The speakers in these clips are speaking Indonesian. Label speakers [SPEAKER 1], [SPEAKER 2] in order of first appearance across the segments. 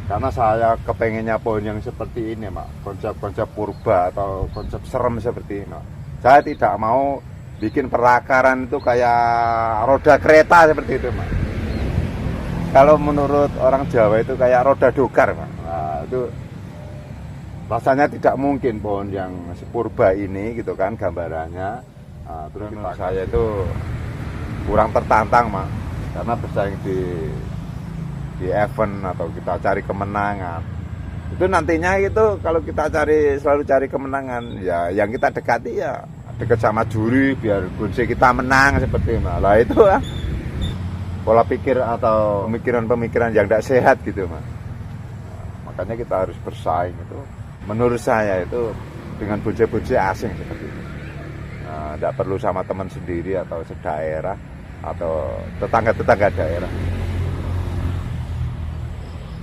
[SPEAKER 1] Karena saya kepengennya pohon yang seperti ini, Mak. Konsep-konsep purba atau konsep serem seperti ini, Mak. Saya tidak mau bikin perakaran itu kayak roda kereta seperti itu, Mak. Kalau menurut orang Jawa itu kayak roda dokar, Mak. Nah, itu rasanya tidak mungkin pohon yang sepurba ini gitu kan gambarannya. Nah, terus menurut saya itu kurang tertantang, Mak. Karena bersaing di event atau kita cari kemenangan itu nantinya itu kalau kita selalu cari kemenangan ya yang kita dekati ya dekat sama juri biar kunci kita menang seperti itu. Lah itu pola pikir atau pemikiran-pemikiran yang tidak sehat gitu, Mas. Makanya kita harus bersaing itu menurut saya itu dengan bocah-bocah asing seperti itu. Tidak perlu sama teman sendiri atau sedaerah atau tetangga-tetangga daerah.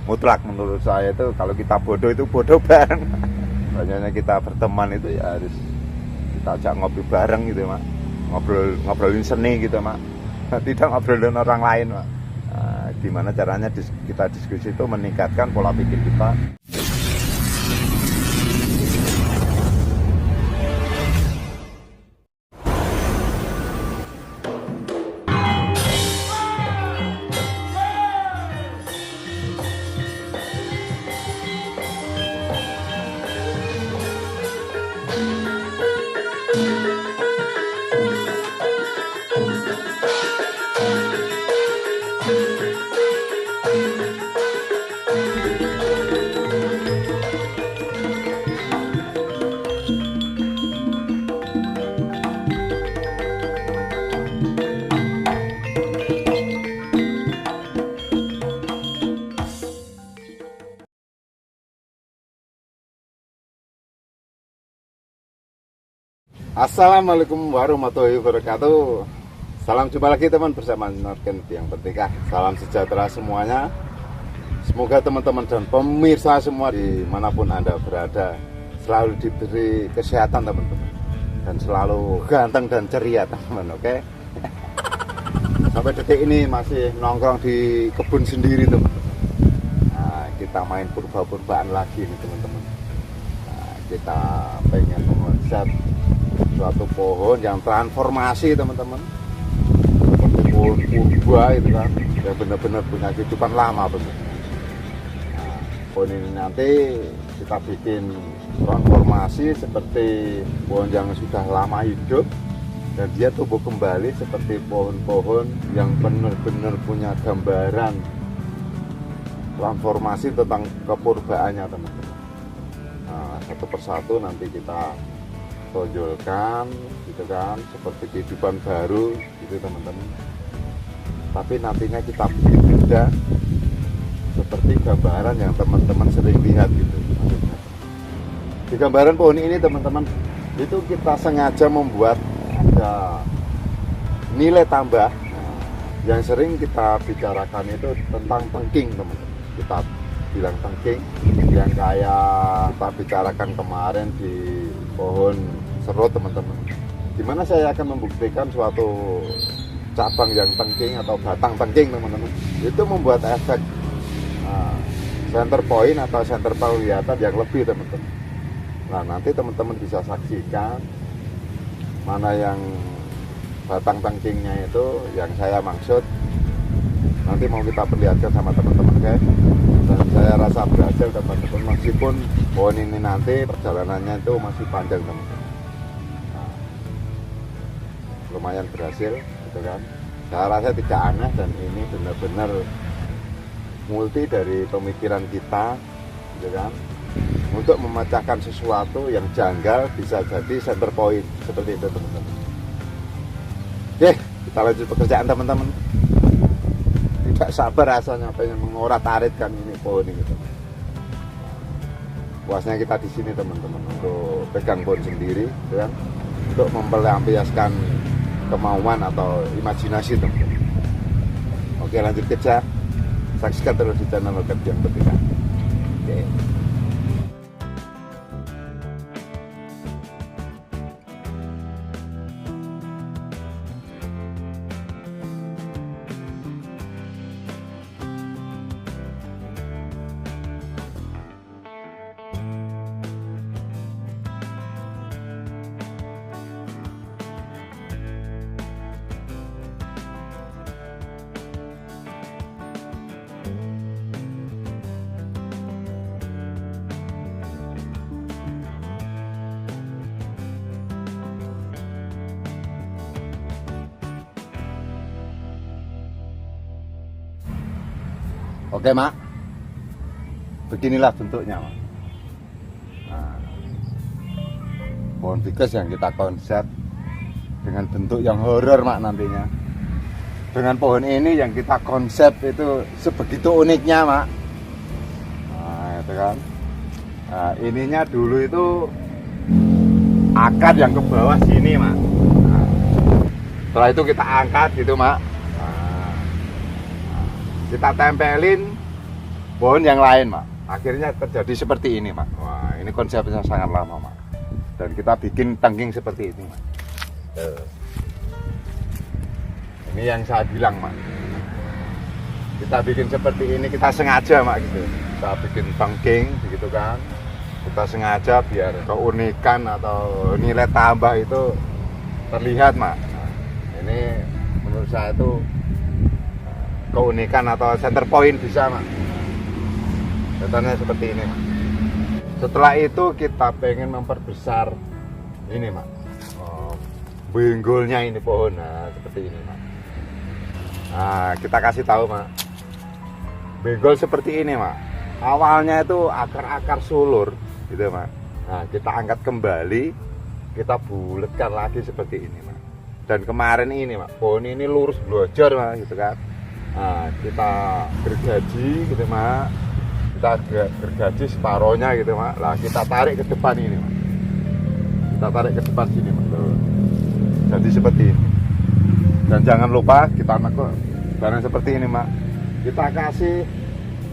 [SPEAKER 1] Mutlak menurut saya itu kalau kita bodoh itu bodoh bareng. Makanya kita berteman itu ya harus kita ajak ngopi bareng gitu, Mak. Ngobrolin seni gitu, Mak. Tidak ngobrolin orang lain, Mak. Nah, gimana caranya kita diskusi itu meningkatkan pola pikir kita. Assalamualaikum warahmatullahi wabarakatuh. Salam jumpa lagi teman bersama Norken yang Bertikah. Salam sejahtera semuanya. Semoga teman-teman dan pemirsa semua dimanapun Anda berada selalu diberi kesehatan teman-teman dan selalu ganteng dan ceria teman-teman. Oke? Sampai detik ini masih nongkrong di kebun sendiri teman-teman. Nah, kita main purba-purbaan lagi nih teman-teman. Nah, kita pengen mengonsep suatu pohon yang transformasi teman-teman, seperti pohon purba itu kan, yang benar-benar punya kehidupan lama betul. Nah, pohon ini nanti kita bikin transformasi seperti pohon yang sudah lama hidup dan dia tumbuh kembali seperti pohon-pohon yang benar-benar punya gambaran transformasi tentang kepurbaannya teman-teman. Nah, satu persatu nanti kita tonjolkan gitu kan seperti kehidupan baru gitu teman-teman, tapi nantinya kita bikin juga seperti gambaran yang teman-teman sering lihat gitu. Di gambaran pohon ini teman-teman itu kita sengaja membuat ada nilai tambah yang sering kita bicarakan itu tentang tengking teman-teman. Kita bilang tengking yang kayak kita bicarakan kemarin di pohon serut teman-teman, dimana saya akan membuktikan suatu cabang yang tengking atau batang tengking teman-teman itu membuat efek center point atau center penglihatan yang lebih teman-teman. Nah nanti teman-teman bisa saksikan mana yang batang tengkingnya itu yang saya maksud, nanti mau kita perlihatkan sama teman-teman guys. Dan saya rasa berhasil teman-teman, meskipun pohon ini nanti perjalanannya itu masih panjang teman-teman. Nah, lumayan berhasil gitu kan. Saya rasa tidak aneh dan ini benar-benar multi dari pemikiran kita gitu kan, untuk memecahkan sesuatu yang janggal bisa jadi center point seperti itu teman-teman. Oke, kita lanjut pekerjaan teman-teman. Tidak sabar rasanya pengen mengorat-aritkan ini pohon ini gitu. Puasnya kita di sini teman-teman untuk pegang pohon sendiri gitu kan, untuk mempelampiaskan kemauan atau imajinasi teman-teman. Oke, lanjut kerja. Saksikan terus di channel Norken yang Bertikah. Oke. Oke Mak, beginilah bentuknya Mak. Nah, pohon figus yang kita konsep dengan bentuk yang horor Mak nantinya. Dengan pohon ini yang kita konsep itu sebegitu uniknya Mak. Nah itu kan. Nah ininya dulu itu akar yang ke bawah sini Mak. Nah, setelah itu kita angkat gitu Mak. Nah, kita tempelin pohon yang lain Mak. Akhirnya terjadi seperti ini Mak. Wah ini konsepnya sangat lama Mak. Dan kita bikin tangking seperti ini Mak. Ini yang saya bilang Mak, kita bikin seperti ini kita sengaja Mak gitu. Kita bikin tangking begitu kan, kita sengaja biar keunikan atau nilai tambah itu terlihat Mak. Nah, ini menurut saya itu keunikan atau center point bisa Mak. Contohnya seperti ini Mak. Setelah itu kita pengen memperbesar ini Mak, benggolnya ini pohon, nah seperti ini Mak. Nah kita kasih tahu Mak, benggol seperti ini Mak, awalnya itu akar-akar sulur gitu Mak. Nah kita angkat kembali, kita buletkan lagi seperti ini Mak. Dan kemarin ini Mak, pohon ini lurus blojor Mak gitu kan. Nah kita gergaji gitu Mak, kita gergaji separohnya gitu Mak. Lah kita tarik ke depan ini Mak, kita tarik ke depan sini Mak. Tuh. Jadi seperti ini. Dan jangan lupa kita nekuk barang seperti ini Mak, kita kasih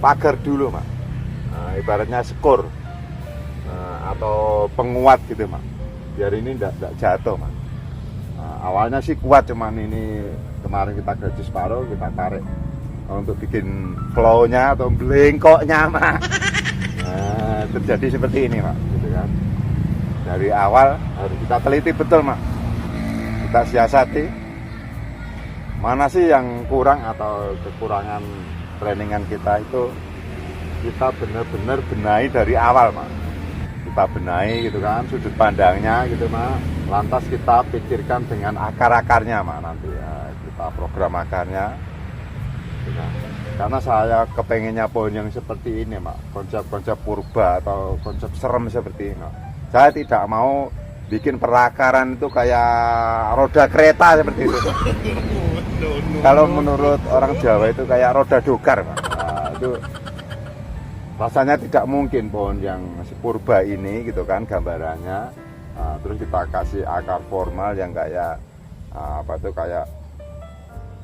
[SPEAKER 1] pagar dulu Mak. Nah, ibaratnya skor atau penguat gitu Mak, biar ini tidak jatuh Mak. Nah, awalnya sih kuat, cuman ini kemarin kita gaji separuh, kita tarik untuk bikin flow-nya atau belengkoknya Mak. Nah, terjadi seperti ini Mak, gitu kan. Dari awal harus kita teliti betul Mak, kita siasati mana sih yang kurang atau kekurangan trainingan kita itu, kita benar-benar benahi dari awal Mak. Kita benahi gitu kan, sudut pandangnya gitu Mak. Lantas kita pikirkan dengan akar-akarnya Mak nanti ya, kita program akarnya gitu kan. Karena saya kepengennya pohon yang seperti ini Mak, konsep-konsep purba atau konsep serem seperti ini Mak. Saya tidak mau bikin perakaran itu kayak roda kereta seperti itu. Kalau menurut orang Jawa itu kayak roda dokar Pak. Nah, itu rasanya tidak mungkin pohon yang sepurba ini gitu kan gambarannya. Nah, terus kita kasih akar formal yang kayak apa itu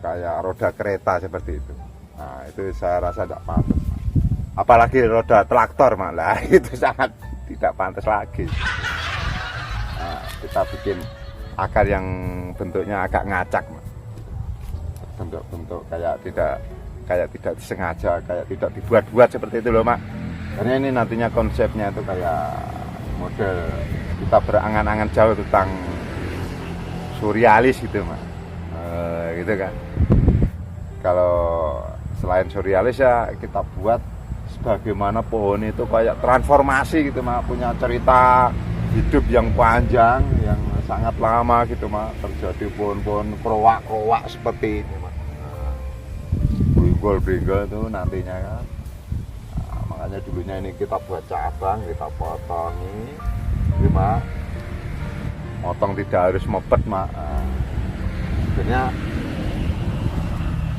[SPEAKER 1] kayak roda kereta seperti itu. Nah itu saya rasa tidak pantas. Apalagi roda traktor malah itu sangat tidak pantas lagi. Nah, kita bikin akar yang bentuknya agak ngacak Mak. Bentuk-bentuk kayak tidak disengaja, kayak tidak dibuat-buat seperti itu loh Mak. Karena ini nantinya konsepnya itu kayak model kita berangan-angan jauh tentang surrealis gitu Mak. Gitu kan. Kalau selain surrealis ya kita buat sebagaimana pohon itu kayak transformasi gitu Mak, punya cerita hidup yang panjang, yang sangat lama gitu Mak. Terjadi pohon-pohon krowak-krowak seperti ini Mak. Benggol-benggol itu nantinya kan. Nah, makanya dulunya ini kita buat cabang, kita potong ini Mak. Potong tidak harus mepet Mak. Nah, akhirnya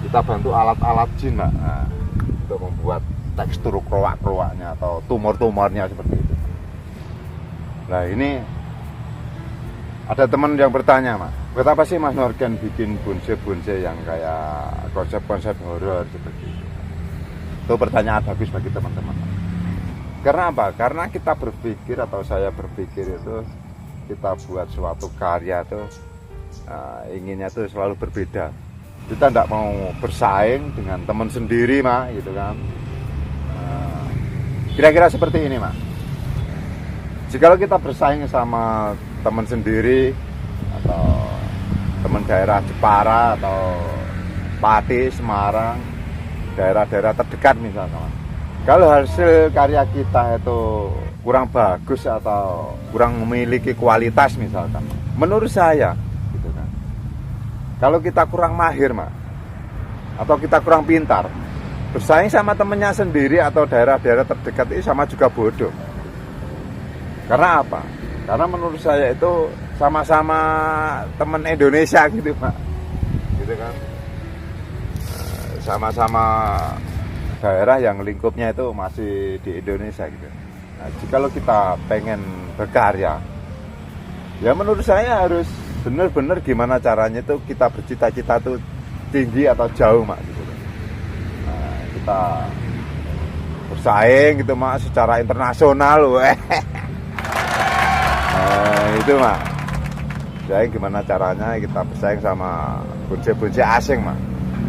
[SPEAKER 1] kita bantu alat-alat jin Mak. Nah, untuk membuat tekstur krowak-krowaknya atau tumor-tumornya seperti itu. Nah ini ada teman yang bertanya Mak, buat apa sih Mas Norgen bikin bonsai-bonsai yang kayak konsep-konsep horor seperti itu? Itu pertanyaan bagus bagi teman-teman. Karena apa? Karena kita berpikir atau saya berpikir itu kita buat suatu karya itu inginnya tuh selalu berbeda. Kita tidak mau bersaing dengan teman sendiri Mak, gitu kan. Kira-kira seperti ini Mak. Jikalau kita bersaing sama teman sendiri atau teman daerah Jepara atau Pati, Semarang, daerah-daerah terdekat misalnya, kalau hasil karya kita itu kurang bagus atau kurang memiliki kualitas misalkan, menurut saya gitu kan, kalau kita kurang mahir Mak, atau kita kurang pintar, bersaing sama temennya sendiri atau daerah-daerah terdekat itu sama juga bodoh. Karena apa? Karena menurut saya itu sama-sama teman Indonesia gitu Pak, gitu kan, sama-sama daerah yang lingkupnya itu masih di Indonesia gitu. Nah, kalau kita pengen berkarya, ya menurut saya harus benar-benar gimana caranya itu kita bercita-cita tuh tinggi atau jauh Mak gitu. Nah, kita bersaing gitu Mak secara internasional itu Mak. Bersaing gimana caranya kita bersaing sama bonce-bonce asing Mak.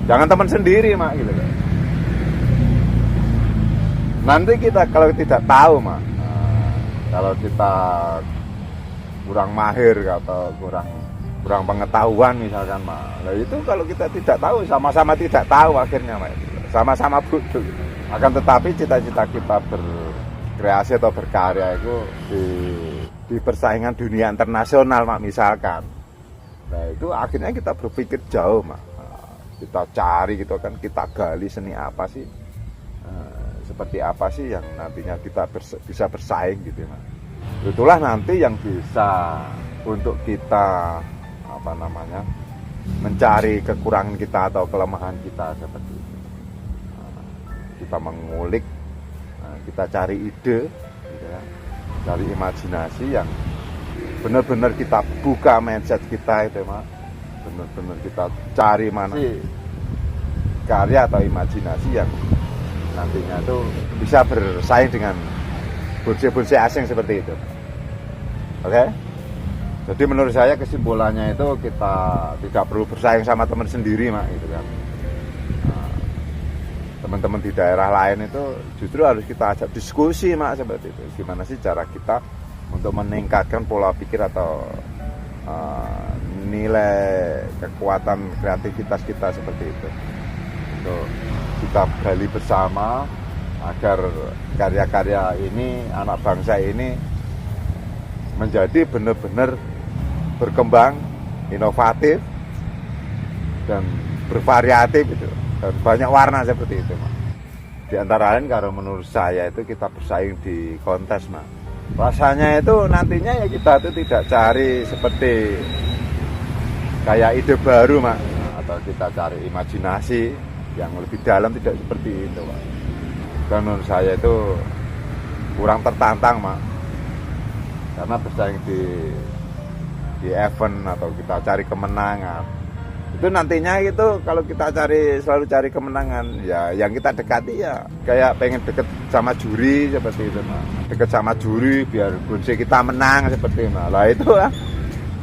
[SPEAKER 1] Jangan teman sendiri Mak gitu kan. Nanti kita kalau tidak tahu Mak, kalau kita kurang mahir atau kurang pengetahuan misalkan Mak, nah itu kalau kita tidak tahu, sama-sama tidak tahu akhirnya Mak, sama-sama bodoh. Akan tetapi cita-cita kita berkreasi atau berkarya itu di persaingan dunia internasional Mak misalkan, nah itu akhirnya kita berpikir jauh Mak. Kita cari gitu kan, kita gali seni apa sih, seperti apa sih yang nantinya kita bisa bersaing gitu Mak. Itulah nanti yang bisa untuk kita mencari kekurangan kita atau kelemahan kita seperti itu. Kita mengulik, kita cari ide, gitu ya, cari imajinasi yang benar-benar kita buka mindset kita itu Mak. Benar-benar kita cari mana sih karya atau imajinasi yang nantinya itu bisa bersaing dengan bonce-bonce asing seperti itu. Oke? Jadi menurut saya kesimpulannya itu kita tidak perlu bersaing sama teman sendiri Mak gitu kan. Nah, teman-teman di daerah lain itu justru harus kita ajak diskusi Mak seperti itu. Gimana sih cara kita untuk meningkatkan pola pikir atau nilai kekuatan kreativitas kita seperti itu. Untuk kita gali bersama agar karya-karya ini, anak bangsa ini menjadi benar-benar berkembang, inovatif dan bervariatif gitu, dan banyak warna seperti itu Mak. Di antara lain kalau menurut saya itu kita bersaing di kontes Mak. Rasanya itu nantinya ya kita itu tidak cari seperti kayak ide baru Mak, atau kita cari imajinasi yang lebih dalam, tidak seperti itu Mak. Dan menurut saya itu kurang tertantang Mak, karena bersaing di event atau kita cari kemenangan itu nantinya itu kalau kita selalu cari kemenangan, ya yang kita dekati ya kayak pengen deket sama juri seperti itu Mak. Deket sama juri biar bonce kita menang seperti itu. Lah itu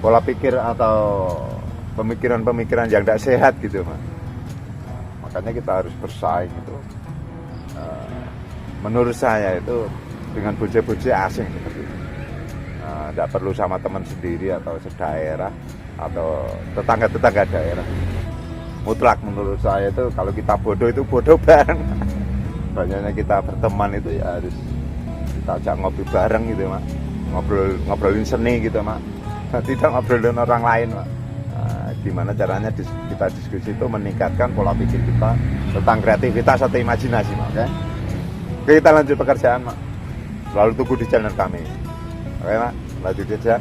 [SPEAKER 1] pola pikir atau pemikiran-pemikiran yang tidak sehat gitu Mak. Makanya kita harus bersaing itu, menurut saya itu dengan bonce-bonce asing seperti itu. Tidak perlu sama teman sendiri atau sedaerah atau tetangga-tetangga daerah. Mutlak menurut saya itu kalau kita bodoh itu bodoh bareng. Banyaknya kita berteman itu ya harus kita ajak ngobrol bareng gitu Mak. Ngobrolin seni gitu Mak. Tidak ngobrolin orang lain Mak. Gimana caranya kita diskusi itu meningkatkan pola pikir kita tentang kreativitas atau imajinasi Mak. Oke, kita lanjut pekerjaan Mak. Selalu tunggu di channel kami. Oke Mak, lanjut aja.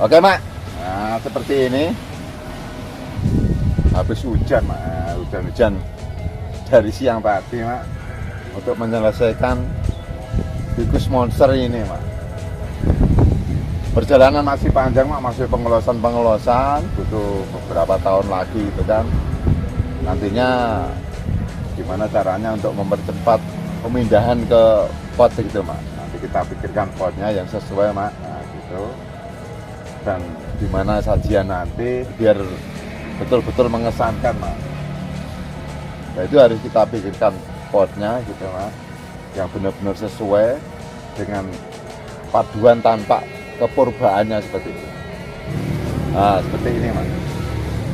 [SPEAKER 1] Oke Mak, nah seperti ini habis hujan Mak, hujan-hujan dari siang tadi Mak, untuk menyelesaikan tikus monster ini Mak. Perjalanan masih panjang mak, masih pengelosan butuh beberapa tahun lagi gitu kan. Nantinya gimana caranya untuk mempercepat pemindahan ke pot gitu mak. Nanti kita pikirkan potnya yang sesuai mak, nah gitu. Dan gimana sajian nanti biar betul-betul mengesankan mak. Nah itu harus kita pikirkan potnya gitu mak, yang benar-benar sesuai dengan paduan tanpa kepurbaannya seperti itu. Nah, seperti ini mas.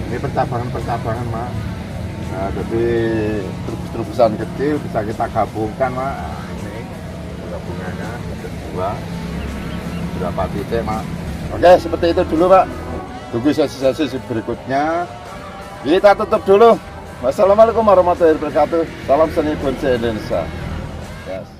[SPEAKER 1] Ini percabangan mak. Nah, jadi trubus-trubusan kecil bisa kita gabungkan mak. Nah, ini gabungannya ada dua, berapa titik mak. Oke, seperti itu dulu pak. Tunggu sesi-sesi berikutnya. Kita tutup dulu. Wassalamualaikum warahmatullahi wabarakatuh. Salam seni bonsai Indonesia. Yes.